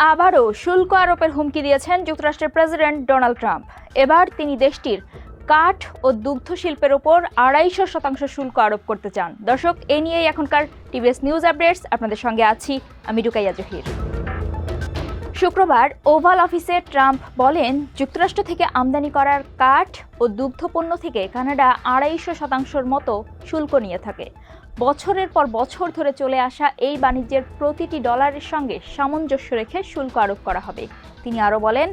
আবারও শুল্ক আরোপের হুমকি দিয়েছেন যুক্তরাষ্ট্রের প্রেসিডেন্ট ডোনাল্ড ট্রাম্প। এবার তিনি দেশটির কাঠ ও দুগ্ধ শিল্পের ওপর ২৫০% শুল্ক আরোপ করতে চান। দর্শক, এ নিয়েই এখনকার টিভিএস নিউজ আপডেটস। আপনাদের সঙ্গে আছি আমি রুকাইয়া জহির। শুক্রবার ওভাল অফিসে ট্রাম্প বলেন, যুক্তরাষ্ট্র থেকে আমদানি করার কাঠ ও দুগ্ধ পণ্য থেকে কানাডা ২৫০%-র মতো শুল্ক নিয়ে থাকে। বছরের পর বছর ধরে চলে আসা এই বাণিজ্যের প্রতিটি ডলারের সঙ্গে সামঞ্জস্য রেখে শুল্ক আরোপ করা হবে। তিনি আরও বলেন,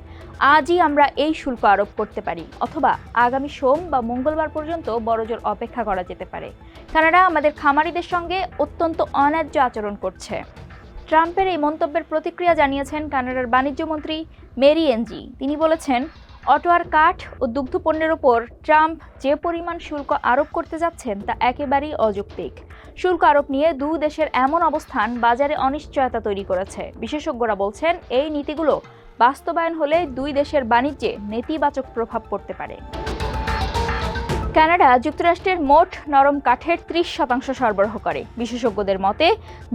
আজই আমরা এই শুল্ক আরোপ করতে পারি, অথবা আগামী সোম বা মঙ্গলবার পর্যন্ত বড়জোর অপেক্ষা করা যেতে পারে। কানাডা আমাদের খামারিদের সঙ্গে অত্যন্ত অন্যায্য আচরণ করছে। ট্রাম্পের এই মন্তব্যের প্রতিক্রিয়া জানিয়েছেন কানাডার বাণিজ্যমন্ত্রী মেরি এনজি। তিনি বলেছেন, অটোয়ার কাঠ ও দুগ্ধপণ্যের ওপর ট্রাম্প যে পরিমাণ শুল্ক আরোপ করতে যাচ্ছেন তা একেবারেই অযৌক্তিক। শুল্ক আরোপ নিয়ে দুই দেশের এমন অবস্থান বাজারে অনিশ্চয়তা তৈরি করেছে। বিশেষজ্ঞরা বলছেন, এই নীতিগুলো বাস্তবায়ন হলে দুই দেশের বাণিজ্যে নেতিবাচক প্রভাব পড়তে পারে। কানাডা যুক্তরাষ্ট্রের মোট নরম কাঠের ৩০% সরবরাহ করে। বিশেষজ্ঞদের মতে,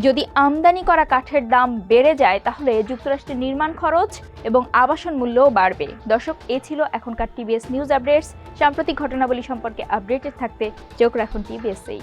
যদি আমদানি করা কাঠের দাম বেড়ে যায় তাহলে যুক্তরাষ্ট্রের নির্মাণ খরচ এবং আবাসন মূল্যও বাড়বে। দর্শক, এ ছিল এখনকার টিভিএস নিউজ আপডেটস। সাম্প্রতিক ঘটনাবলী সম্পর্কে আপডেটেড থাকতে চোখ রাখুন টিভিএসেই।